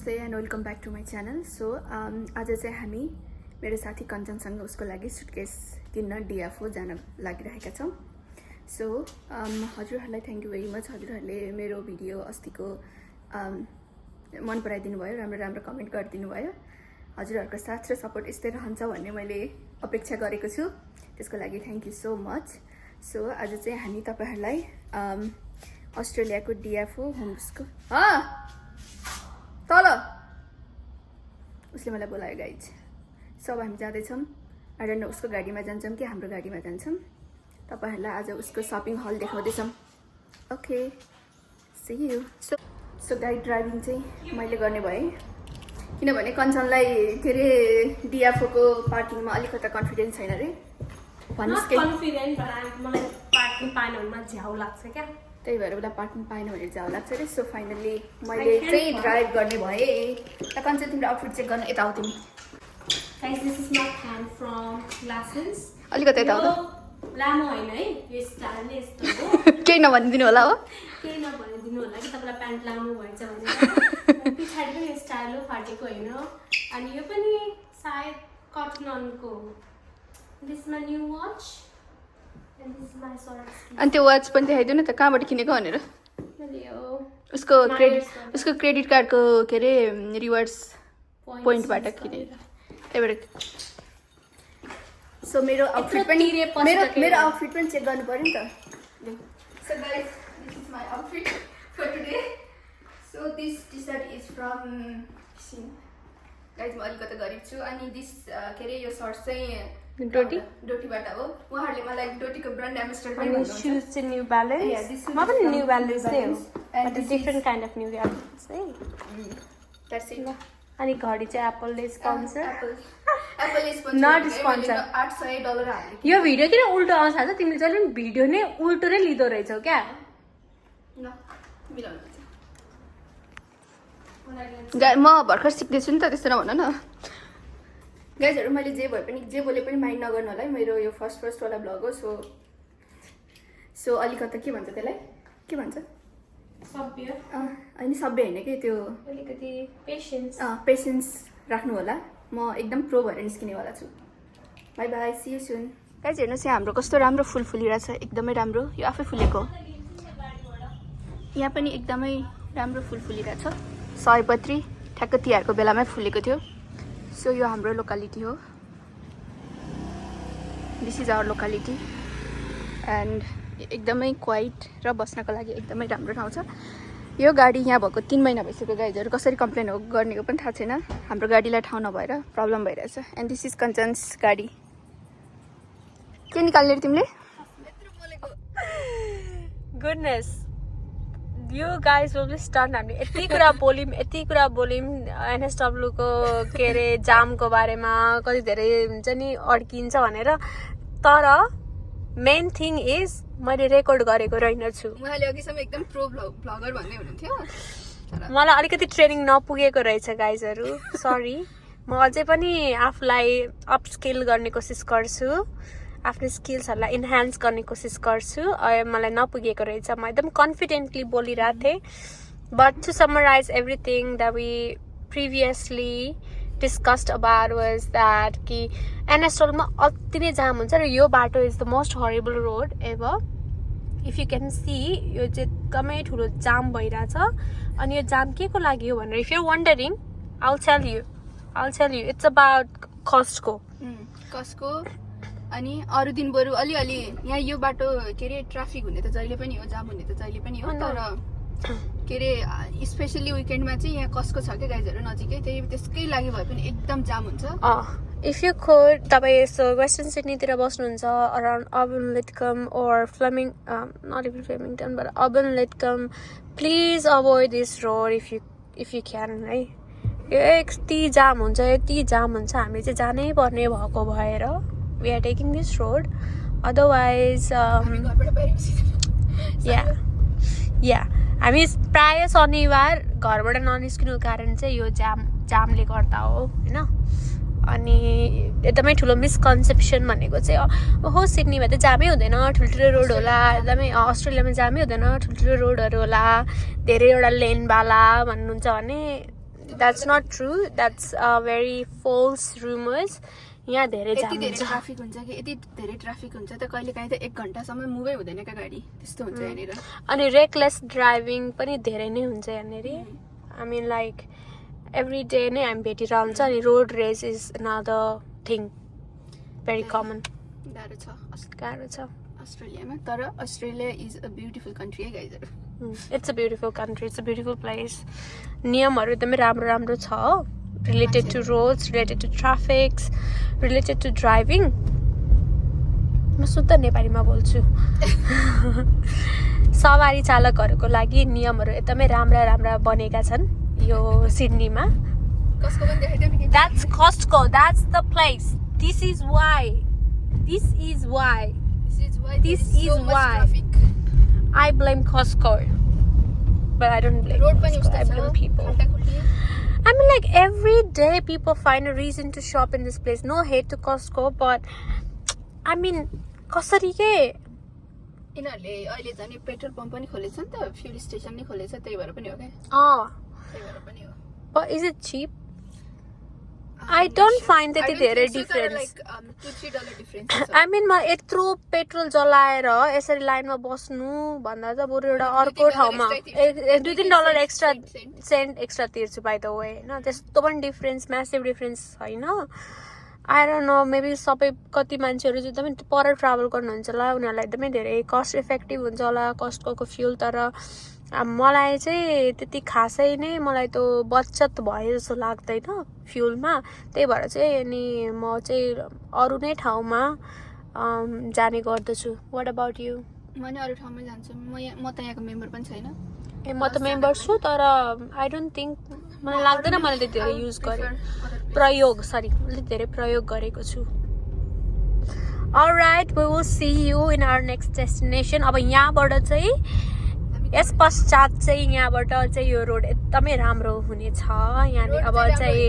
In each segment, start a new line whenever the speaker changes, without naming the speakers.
नमस्ते and welcome back to my channel. So आज चाहिँ हामी मेरो साथी कञ्चनसँग उसको लागि सुटकेस किन्न डिएफओ जान लागिरहेका छौँ। सो हजुरहरूलाई थ्याङ्क यू भेरी मच। हजुरहरूले मेरो भिडियो अस्तिको मन पराइदिनु भयो, राम्रो राम्रो कमेन्ट गरिदिनु भयो। हजुरहरूको साथ र सपोर्ट यस्तै रहन्छ भन्ने मैले अपेक्षा गरेको छु, त्यसको लागि thank you so much. So आज चाहिँ हामी तपाईँहरूलाई अस्ट्रेलियाको डिएफओ होम्सको तल उसले मलाई बोलायो गाइज। सब हामी जाँदैछौँ। आई डोन्ट नो उसको गाडीमा जान्छौँ कि हाम्रो गाडीमा जान्छौँ। तपाईँहरूलाई आज उसको सपिङ हल देखाउँदैछौँ। Okay, see you. So guide driving चाहिँ मैले गर्ने भएँ, किनभने कञ्चनलाई के अरे डिएफओको पार्किङमा अलिकति कन्फिडेन्स छैन अरे।
मलाई पार्किङ पाएन भने झ्याउ लाग्छ क्या,
त्यही भएर उसलाई पार्किङ पाएन भने झ्याउ लाग्छ अरे। सो फाइनली मैले चाहिँ ड्राइभ गर्ने भएँ। त कञ्चन तिम्रो आउटफिट चेक गर्न यता आऊ तिमी।
Guys this is my hand from glasses.
अलिकति यता आऊ।
लामो होइन है, यो स्टाइल नै यस्तो हो।
केही नभनिदिनु होला हो,
केही नभनिदिनु होला कि तपाईँलाई प्यान्ट लामो भएछ भने। पछाडि पनि स्टाइल हो, फाटेको होइन। अनि यो पनि सायद कटनको हो। This my new watch and this my shirt.
अनि त्यो वाच पनि देखाइदिनु न त, कहाँबाट किनेको भनेर। उसको क्रेडिट कार्डको के अरे रिवार्ड्स पोइन्टबाट किनेर, त्यहीबाट। सो मेरो आउटफिट पनि मेरो आउटफिट पनि चेक गर्नु पऱ्यो नि त। So guys this is my outfit for today. So this T shirt is from guys, म अलिकति गरिब छु। अनि दिस के अरे यो सर्ट चाहिँ डोटीबाट हो। उहाँहरूले मलाई डोटीको ब्रान्ड एम्बेसडर पनि भन्नुहुन्छ।
सुज चाहिँ न्यू ब्यालेन्स, म पनि न्यू ब्यालेन्स नै हो, but different kind of New Balance है।
That's it.
अनि घडी चाहिँ एप्पलले sponsor,
Apple sponsor
not sponsor.
$800 हाल्यो।
यो भिडियो किन उल्टो आउँछ त? तिमीले जहिले पनि भिडियो नै उल्टो नै लिँदो रहेछौ क्या।
म भर्खर सिक्दैछु नि त, त्यस्तो नभन न। गाइजहरू मैले जे बोले पनि माइन्ड नगर्नु होला है, मेरो यो फर्स्ट वाला भ्लग हो। सो अलिकति के भन्छ त्यसलाई, के भन्छ,
सभ्य
अनि सबै होइन कि त्यो
अलिकति
पेसेन्स राख्नु होला। म एकदम प्रो भएर निस्किनेवाला छु। Bye bye, see you soon. Guys हेर्नुहोस् यहाँ हाम्रो कस्तो राम्रो फुल फुलिरहेछ, एकदमै राम्रो। यो आफै फुलेको, यहाँ पनि एकदमै राम्रो फुल फुलिरहेछ। सयपत्री ठ्याक्क तिहारको बेलामै फुलेको थियो। सो यो हाम्रो लोकालिटी हो, this is our locality and एकदमै क्वाइट र बस्नको लागि एकदमै राम्रो ठाउँ छ। यो गाडी यहाँ भएको 3 महिना भइसक्यो। गाइजहरू कसरी कम्प्लेन हो गर्नेको पनि थाहा छैन। हाम्रो गाडीलाई ठाउँ नभएर प्रब्लम भइरहेछ। एन्ड दिस इज कञ्चन्स गाडी। के निकाल्ने तिमीले?
Goodness, yo guys will be stunt. हामीले यति कुरा बोल्यौँ एनएसडब्ल्यूको के अरे जामको बारेमा, कति धेरै हुन्छ नि अड्किन्छ भनेर। तर मेन थिङ इज मैले रेकर्ड गरेको रहेनछु।
उहाँले अघिसम्म एकदम प्रो भ्लगर भन्ने हुनुहुन्थ्यो।
मलाई अलिकति ट्रेनिङ नपुगेको रहेछ गाइजहरू, सरी। म अझै पनि आफूलाई अपस्किल गर्ने कोसिस गर्छु, आफ्नो स्किल्सहरूलाई इन्हान्स गर्ने कोसिस गर्छु। मलाई नपुगेको रहेछ, म एकदम कन्फिडेन्टली बोलिरहेको थिएँ। But to summarize everything that we previously discussed about was that कि एनएसडब्ल्यूमा अति नै जाम हुन्छ र यो बाटो is the most horrible road ever. If you can see, यो चाहिँ एकदमै ठुलो जाम भइरहेछ। अनि यो जाम के को लागि हो भनेर if you wondering, I'll tell you it's about कस्टको।
अनि अरू दिन बरु अलिअलि यहाँ यो बाटो के अरे ट्राफिक हुने त जहिले पनि हो, जाम हुने त जहिले पनि हो। तर के अरे स्पेसली विकेन्डमा चाहिँ यहाँ कस्को छ क्या गाइजहरू नजिकै, त्यसकै लागि भए पनि एकदम जाम हुन्छ।
इफ यु खुड तपाईँ यसो वेस्टर्न सिडनीतिर बस्नुहुन्छ, around urban लिटकम or not even फ्लेमिङटन but urban लिटकम, please avoid this road if you can है। यो यति जाम हुन्छ। हामीले चाहिँ जानै पर्ने भएको भएर we are taking this road, otherwise हामी प्राय शनिबार घरबाट ननिस्किनुको कारण चाहिँ यो जामले गर्दा हो हैन। अनि एकदमै ठुलो मिसकन्सेप्सन भनेको चाहिँ ओहो सिडनीमा त जामै हुँदैन, ठुल्ठुलो रोड होला, एकदमै अस्ट्रेलियामा जामै हुँदैन, ठुल्ठुलो रोडहरू होला, धेरैवटा लेनवाला भन्नुहुन्छ भने That's not true. That's very false rumors. यहाँ धेरै
यति
जाम
धेरै
हुन्छ
ट्राफिक हुन्छ कि यति धेरै ट्राफिक हुन्छ त कहिलेकाहीँ त 1 घन्टासम्म मुभै हुँदैन क्या गाडी त्यस्तो हुन्छ यहाँनिर
अनि रेकलेस ड्राइभिङ पनि धेरै नै हुन्छ यहाँनिर I mean like every day नै हामी भेटिरहेको हुन्छ अनि road race is another thing very common गाह्रो छ
अस्ट्रेलियामा तर Australia is a beautiful country है गाइजहरू
it's a beautiful country it's a beautiful place नियमहरू एकदमै राम्रो राम्रो छ related to roads, related to traffics, related to driving. म शुद्ध नेपालीमा बोल्छु सवारी चालकहरूको लागि नियमहरू एकदमै राम्रा राम्रा बनेका छन् यो सिडनीमा That's Costco. That's the place. This is why. This is why I blame Costco. But I don't blame Costco. I blame people. I mean, like, every day people find a reason to shop in this place. No hate to Costco, but I mean, कसरी के
यिनीहरूले अहिले झन् petrol pump पनि खोलेछ नि त fuel station नि खोलेछ त्यही भएर पनि हो क्या त्यही भएर पनि हो
But is it cheap? I don't find त्यति धेरै डिफरेन्स I mean, म यत्रो पेट्रोल जलाएर यसरी लाइनमा बस्नु भन्दा त बरु एउटा अर्को ठाउँमा $2-3 एक्स्ट्रा सेन्ट एक्स्ट्रा तिर्छु बाइ द वे होइन त्यस्तो पनि डिफरेन्स म्यासिभ डिफरेन्स छैन आई डोन्ट नो मेबी सबै कति मान्छेहरू चाहिँ एकदमै पर ट्राभल गर्नुहुन्छ होला उनीहरूलाई एकदमै धेरै कस्ट इफेक्टिभ हुन्छ होला कस्टको फ्युल तर मलाई चाहिँ त्यति खासै नै मलाई त बचत भयो जस्तो लाग्दैन फ्युलमा त्यही भएर चाहिँ अनि म चाहिँ अरू नै ठाउँमा जाने गर्दछु वाट अबाउट यु
म नि अरू ठाउँमा जान्छु म त यहाँको मेम्बर पनि छैन
ए म त मेम्बर छु तर आई डोन्ट थिङ्क मलाई लाग्दैन मैले त्यति धेरै युज गरेँ मैले धेरै प्रयोग गरेको छु Alright, we will see you in our next destination. अब यहाँबाट चाहिँ यस पश्चात चाहिँ यहाँबाट चाहिँ यो रोड एकदमै राम्रो हुनेछ यहाँले अब चाहिँ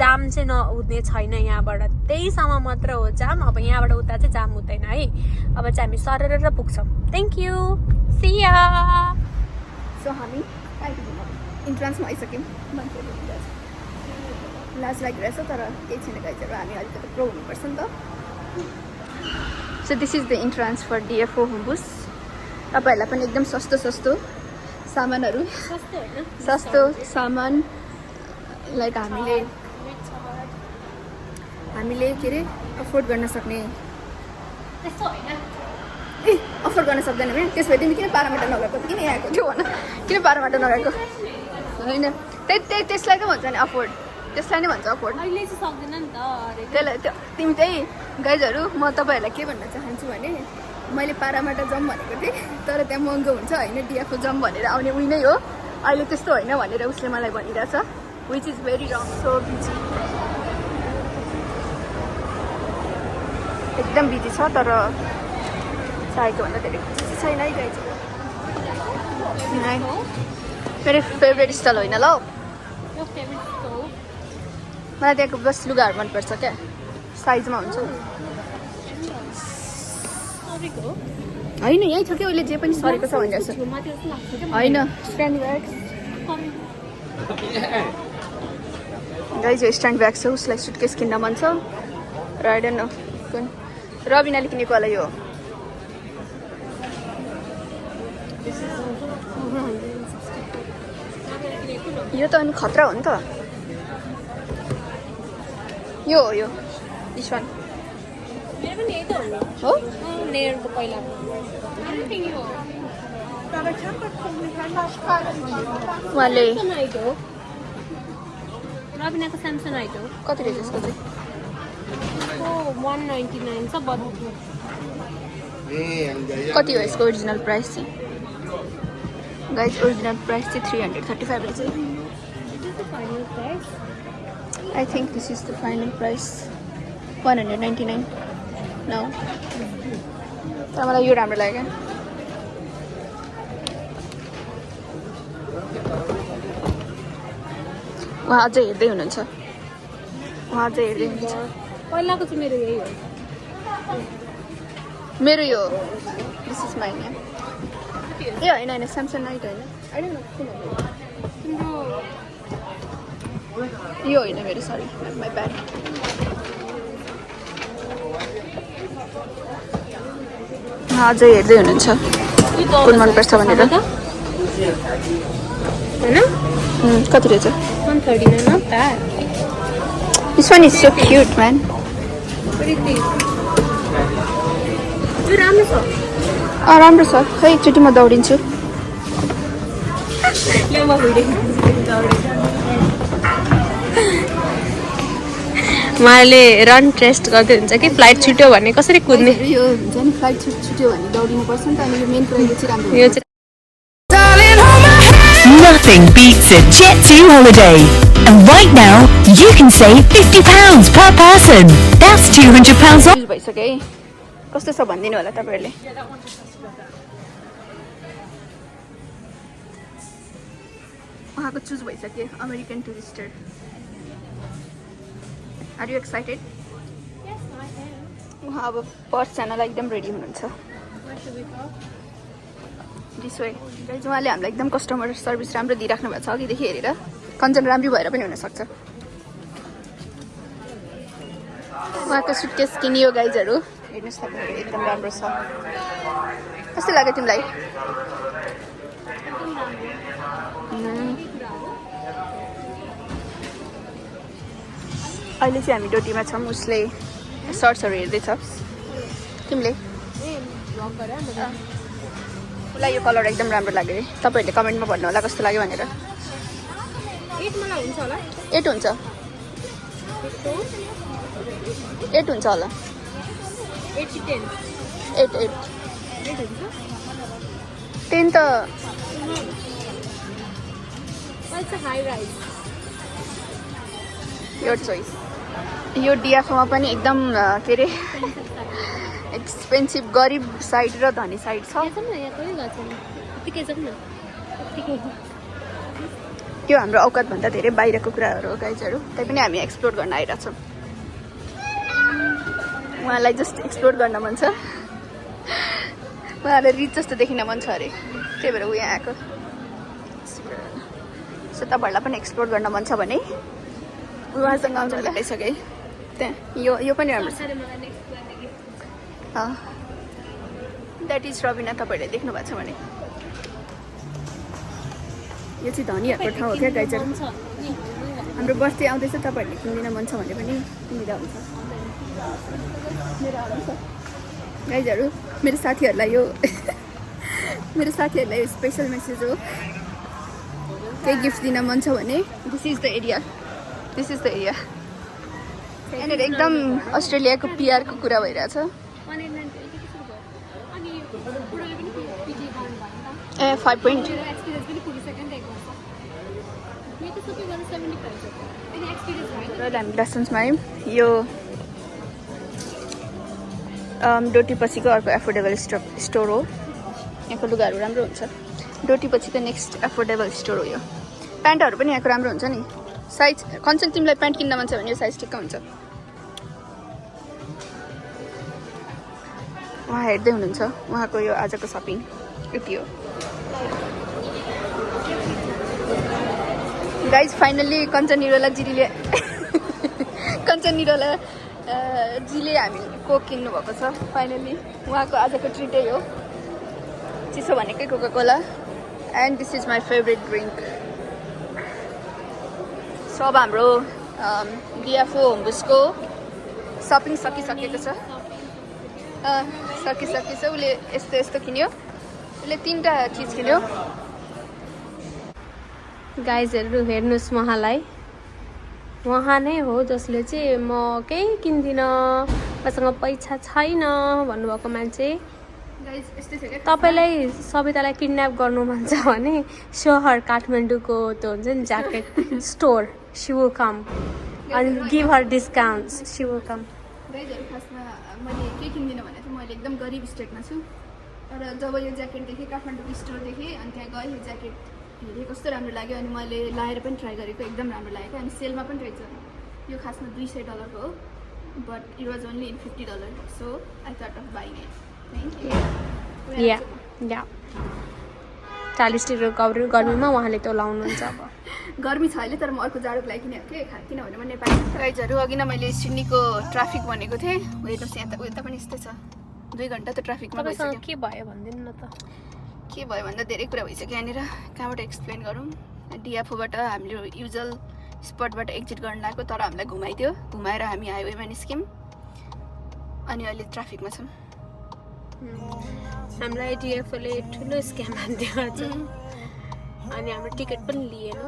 जाम चाहिँ नहुने छैन यहाँबाट त्यहीसम्म मात्र हो जाम अब यहाँबाट उता चाहिँ जाम हुँदैन है अब चाहिँ हामी सरेर पुग्छौँ thank you see ya
so हामी इन्ट्रान्समा आइसक्यौँ लाज लागिरहेछ तर केही छैन गाइजहरू हामी अलिकति प्रो हुनुपर्छ नि त so this is the entrance for DFO Homebush तपाईँहरूलाई पनि एकदम सस्तो सामानहरू सस्तो सामान लाइक हामीले के अरे अफोर्ड गर्न सक्ने अफोर्ड गर्न सक्दैन भने त्यसो भए तिमी किन पाराबाट नगएको किन आएको थियो भन किन पाराबाट नगएको होइन त्यसलाई त भन्छ नि अफोर्ड त्यसलाई नै भन्छ अफोर्ड
अहिले चाहिँ सक्दैन नि त
त्यसलाई तिमी चाहिँ गाइजहरू म तपाईँहरूलाई के भन्न चाहन्छु भने मैले पाराबाट जाउँ भनेको थिएँ तर त्यहाँ महँगो हुन्छ होइन डिएफओ जाउँ भनेर आउने उही नै हो अहिले त्यस्तो होइन भनेर उसले मलाई भनिरहेछ which is very wrong so busy एकदम बिजी छ तर चाहेको भन्दा धेरै बिजी छैन है गाइज मेरो फेभरेट स्टाइल होइन ल मलाई त्यहाँको बस लुगाहरू मनपर्छ क्या साइजमा हुन्छ होइन यहीँ छ क्या उसले जे पनि सरेको छ भनिरहेको छ होइन स्ट्यान्ड ब्याग गाइज यो स्ट्यान्ड ब्याग छ उसलाई सुटकेस किन्न मन छ र आई डोन्ट नो कुन रबिनाले किनेको होला यो त अनि खतरा हो नि त यो हो यो दिस वान हो उहाँले
रबिनाको स्यामसङ आइट हो
कति रहेछ यसको चाहिँ
199 छ
कति हो यसको ओरिजिनल प्राइस चाहिँ गाइज ओरिजिनल प्राइस चाहिँ 335 रहेछ I think this is the final price 199 now तर मलाई यो राम्रो लाग्यो उहाँ अझै हेर्दै हुनुहुन्छ
पहिलाको चाहिँ मेरो यही हो
मेरो यो दिस इज माइन ए होइन स्यामसङ नाइट होइन
तिम्रो
यो होइन मेरो, सरी माई ब्याड। अझै हेर्दै हुनुहुन्छ कुन मनपर्छ भनेर
होइन?
कति रहेछ?
139, not bad.
This one is so cute, man.
What do you think? यो राम्रो छ।
राम्रो छ। खै एकचोटि म दौडिन्छु।
उहाँले रन टेस्ट गर्दै हुन्छ कि फ्लाइट छुट्यो भने कसरी कुद्ने।
यो हुन्छ नि फ्लाइट छुट्यो भने दौडिनु पर्छ नि त, अनि यो मेन कुरा यो चाहिँ राम्रो।
यो चाहिँ
Nothing beats a Jet2 holiday. And right now, you can save £50 per person. That's £200 off.
भइसक्यो है। कस्तो छ भनिदिनु होला तपाईँहरूले। उहाँको चुज भइसक्यो American Tourister. Are you excited? उहाँ अब पर्स जानलाई एकदम रेडी हुनुहुन्छ। दिस वे गाइज, उहाँले हामीलाई एकदम कस्टमर सर्भिस राम्रो दिइराख्नु भएको छ अघिदेखि हेरेर। कञ्चन राम्रो भएर पनि हुनसक्छ। उहाँको सुटकेस किनियो गाइजहरू, हेर्नुहोस् तपाईँहरू एकदम राम्रो छ। कस्तो लाग्यो तिमीलाई? अहिले चाहिँ हामी डोटीमा छौँ, उसले सर्ट्सहरू हेर्दैछ। तिमीले? उसलाई यो कलर एकदम राम्रो लाग्यो है। तपाईँहरूले कमेन्टमा भन्नु होला कस्तो लाग्यो भनेर।
8 मलाई हुन्छ होला।
8 हुन्छ, 8 हुन्छ होला।
8 कि 10?
8 10 त
हाई राइज।
Your choice. यो डिएफओमा पनि एकदम के अरे एक्सपेन्सिभ, गरिब साइड र धनी साइड छ। त्यो हाम्रो औकातभन्दा धेरै बाहिरको कुराहरू हो गाइजहरू, तैपनि हामी एक्सप्लोर गर्न आइरहेछौँ। उहाँलाई जस्ट एक्सप्लोर गर्न मन छ। उहाँलाई रिच जस्तो देखिन मन छ अरे, त्यही भएर ऊ यहाँ आएको। सो तपाईँहरूलाई पनि एक्सप्लोर गर्न मन छ भने उहाँसँग आउँछ लगाइसकेँ। त्यहाँ यो पनि राम्रो छ। द्याट इज रबिना, तपाईँहरूले देख्नु भएको छ भने। यो चाहिँ धनीहरूको ठाउँ हो क्या गाइजहरू। हाम्रो बर्थडे आउँदैछ, तपाईँहरूले किन्दिन मन छ भने पनि किनिदिँदा हुन्छ। गाइजहरू मेरो साथीहरूलाई यो मेरो साथीहरूलाई यो स्पेसल मेसेज हो। केही गिफ्ट दिन मन छ भने this is the area, this is the area. यहाँनिर एकदम अस्ट्रेलियाको पिआरको कुरा भइरहेछ। 5 पोइन्ट। र हामी लेसन्समा आयौँ। यो डोटी पछिको अर्को एफोर्डेबल स्टोर हो। यहाँको लुगाहरू राम्रो हुन्छ। डोटी पछिको नेक्स्ट एफोर्डेबल स्टोर हो यो। प्यान्टहरू पनि यहाँको राम्रो हुन्छ नि। साइज कञ्चन तिमीलाई प्यान्ट किन्न मन छ भने यो साइज ठिक्क हुन्छ। उहाँ हेर्दै हुनुहुन्छ, उहाँको यो आजको सपिङ यति हो। गाइज फाइनल्ली कञ्चन निरोला जिरीले जीले हामी कोक किन्नु भएको छ फाइनल्ली। उहाँको आजको ट्रिटै हो, चिसो भनेकै Coca Cola. And this is my favourite drink. So अब हाम्रो डिएफओ होमबुसको सपिङ सकिसकेको छ। सकिसकेछ। उसले यस्तो यस्तो किन्यो, उसले 3टा चिज किन्यो।
गाइजहरू हेर्नुहोस्, उहाँलाई उहाँ नै हो जसले चाहिँ म केही किन्दिनँ, मसँग पैसा छैन भन्नुभएको मान्छे। तपाईँलाई सवितालाई किडन्याप गर्नु मन छ भने सहर काठमाडौँको त्यो हुन्छ नि jacket store, she will come and give her discounts. She will come.
गाइजहरू खासमा मैले के किन्दिनँ भने चाहिँ मैले एकदम गरिब स्टेटमा छु। तर जब यो ज्याकेट देखेँ, काठमाडौँको स्टोर देखेँ, अनि त्यहाँ गएँ, यो ज्याकेट हेरेँ कस्तो राम्रो लाग्यो। अनि मैले लाएर पनि ट्राई गरेको, एकदम राम्रो लागेको। अनि सेलमा पनि रहेछ। यो खासमा $200 हो, but it was only in $50, so I thought of buying it. Thank you.
Yeah 40 degree गर्मीमा उहाँले त्यो लाउनुहुन्छ अब।
गर्मी छ अहिले तर म अर्को जाडोको लागि किनेको थिएँ किनभने म नेपाली गाइजहरू अघि नै मैले सिडनीको ट्राफिक भनेको थिएँ हेर्नुहोस् यहाँ त उता पनि यस्तै छ 2 घन्टा त ट्राफिकमा भइसक्यो
के भयो भन्दिनु न त
के भयो भन्दा धेरै कुरा भइसक्यो यहाँनिर कहाँबाट एक्सप्लेन गरौँ डिएफओबाट हाम्रो युजल स्पटबाट एक्जिट गर्न लाग्यो तर हामीलाई घुमाइदियो घुमाएर हामी हाइवेमा निस्क्यौँ अनि अहिले ट्राफिकमा छौँ
हामीलाई डिएफओले ठुलो स्क्याम हान्दियो आज अनि हाम्रो टिकट पनि लिएन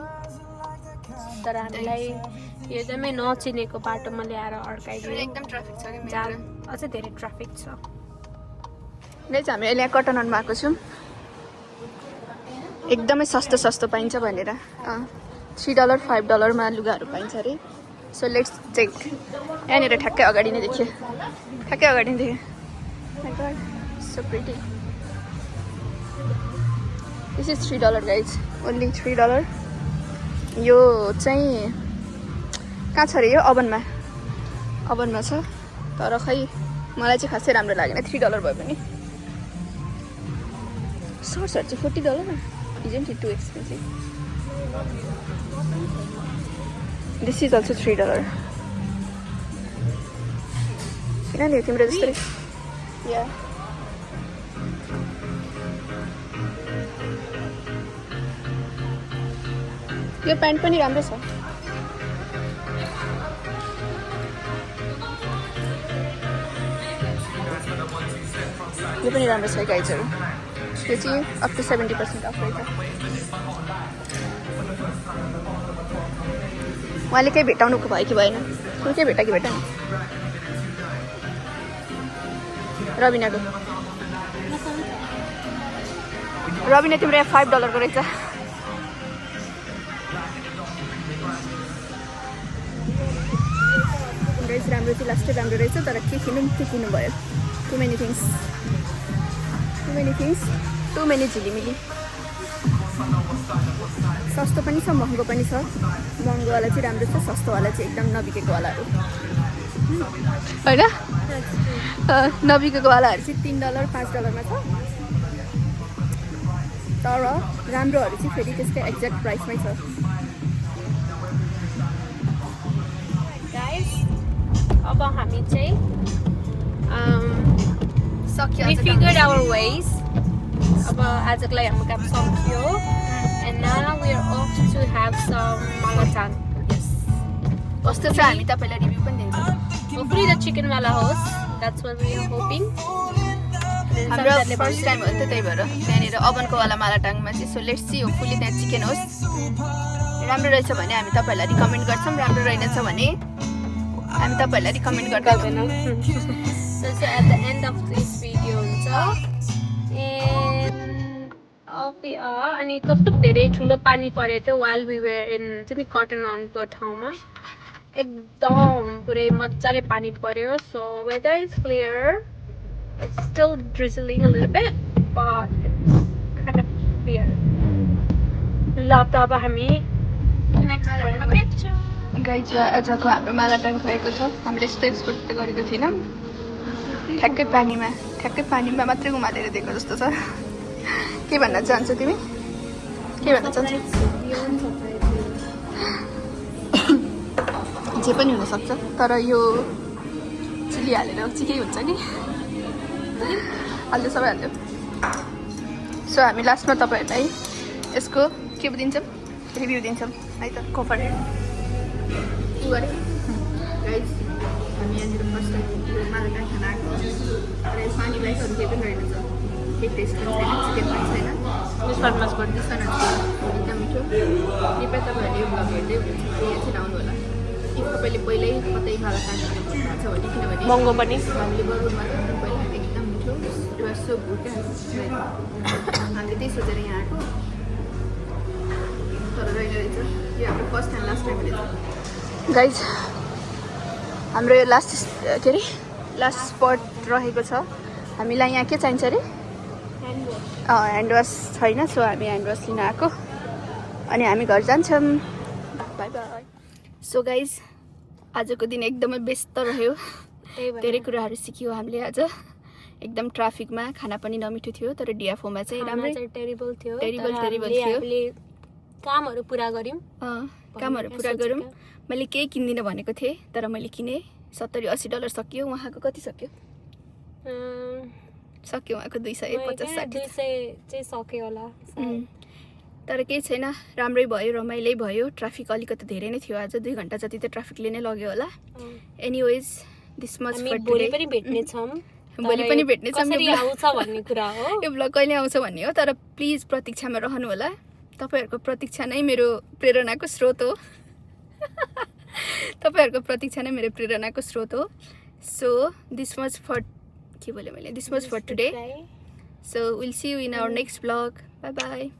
तर हामीलाई यो एकदमै नचिनेको बाटोमा ल्याएर अड्काइदियो
एकदम ट्राफिक छ कि
जहाँ अझै धेरै ट्राफिक छ
गाइज हामी अहिले यहाँ कटन आएको छौँ एकदमै सस्तो पाइन्छ भनेर $3 $5 मा लुगाहरू पाइन्छ अरे सो लेट्स चेक यहाँनिर ठ्याक्कै अगाडि नै देखियो ठ्याक्कै अगाडि नै देखियो my god so pretty this is $3 guys only $3 यो चाहिँ कहाँ छ अरे यो अभनमा छ तर खै मलाई चाहिँ खासै राम्रो लागेन $3 भए पनि सर्ट्सहरू चाहिँ $40 Isn't it too expensive? This is also $3. किन नि तिम्रो जस्तै या यो प्यान्ट पनि राम्रो छ यो पनि राम्रो छ गाइजहरू यो चाहिँ अप टु 70% अफ रहेछ उहाँले केही भेटाउनुको भयो कि भएन कुन केही भेटा कि भेटेन रबिनाको रबिना तिम्रो यहाँ $5 को रहेछ राम्रो चाहिँ लास्टै राम्रो रहेछ तर के किन्नु भयो too many things too many झिलिमिली सस्तो पनि छ महँगो पनि छ महँगोवाला चाहिँ राम्रो छ सस्तोवाला चाहिँ एकदम नबिकेकोवालाहरू होइन नबिकेकोवालाहरू चाहिँ $3 $5 मा छ तर राम्रोहरू चाहिँ फेरि त्यसकै एक्ज्याक्ट प्राइसमै छ
अब हामी चाहिँ
सक्यो
we figured our ways अब आजको लागि हाम्रो काम सक्यो and now we are off to have some malatang
कस्तो छ हामी तपाईँलाई रिभ्यू पनि दिन्छौँ
hopefully the chicken wala host that's what we are hoping
हाम्रो फर्स्ट टाइम हो नि त त्यही भएर त्यहाँनिर अभनको वाला मालाटाङमा चाहिँ सो लेट्स सी होपफुली त्यहाँ चिकन होस् राम्रो रहेछ भने हामी तपाईँहरूलाई रिकमेन्ड गर्छौँ राम्रो रहेनछ भने हामी तपाईँहरूलाई रिकमेन्ड गर्दैनौँ
So at the end of this video हुन्छ and off we are अनि कस्तो धेरै ठुलो पानी परेको थियो while we were in चाहिँ कटन अनको ठाउँमा एकदम पुरै मजाले पानी पर्यो so weather is clear it's still drizzling a little bit but it's kind of clear ल त अब हामी next picture
गाइज आजको हाम्रो मालाटाङ भएको छ हामीले यस्तो एक्सपोर्ट त गरेको थिएनौँ ठ्याक्कै पानीमा मात्रै उमालेर दिएको जस्तो छ के भन्न चाहन्छौ तिमी के भन्न चाहन्छौ जे पनि हुनसक्छ तर यो चिली हालेर चाहिँ केही हुन्छ कि हाल्दै सबै हाल्यो सो हामी लास्टमा तपाईँहरूलाई यसको के दिन्छौँ रिभ्यू दिन्छौँ है त कफर गाइज हामी यहाँनिर फर्स्ट टाइम यो मालाटाङ खाना आएको र पानी बाहेक अरू केही पनि रहेन केही टेस्ट पनि छैन चिकन पनि छैन एकदम मिठो कृपया तपाईँहरूले यो भ्लग हेर्दै हुनुहुन्छ यहाँ चाहिँ आउनु होला कि तपाईँले पहिल्यै कतै मालाटाङ खानु भएको छ भने किनभने
महँगो पनि
हामीले बरुमा पहिला एकदम मिठो सो गुड हामीले त्यही सोचेर यहाँ आएको तर रहेन रहेछ यो हाम्रो फर्स्ट एन्ड लास्ट टाइम रहेछ गाइज हाम्रो यो लास्ट स्पट रहेको छ हामीलाई यहाँ के चाहिन्छ अरे ह्यान्ड वास छैन सो हामी ह्यान्ड वास लिन आएको अनि हामी घर जान्छौँ बाई बाई सो गाइज आजको दिन एकदमै व्यस्त रह्यो धेरै कुराहरू सिक्यौँ हामीले आज एकदम ट्राफिकमा खाना पनि नमिठो थियो तर डिएफओमा चाहिँ राम्रै
टेरिबल थियो
टेरिबल थियो
कामहरू पुरा गर्यौँ
कामहरू पुरा
सोचेका।
गरौँ मैले केही किन्दिनँ भनेको थिएँ तर मैले किनेँ $70-80 सक्यो उहाँको कति सक्यो सक्यो उहाँको 250-60
200 चाहिँ सक्यो होला
तर केही छैन राम्रै भयो रमाइलै भयो ट्राफिक अलिकति धेरै नै थियो आज 2 घण्टा जति त ट्राफिकले नै लग्यो होला एनीवेज दिस मच
हामी
फर
भोलि
टुडे
पनि भेट्ने छौँ
भोलि पनि भेट्ने छौँ
कसरी आउँछ भन्ने कुरा हो
यो ब्लग कहिले आउँछ भन्ने हो तर प्लिज प्रतीक्षामा रहनु होला तपाईहरुको प्रतीक्षा नै मेरो प्रेरणाको स्रोत हो तपाईहरुको प्रतीक्षा नै मेरो प्रेरणाको स्रोत हो सो दिस मच फर के बोले मैले this much for today so will see you in our next vlog bye bye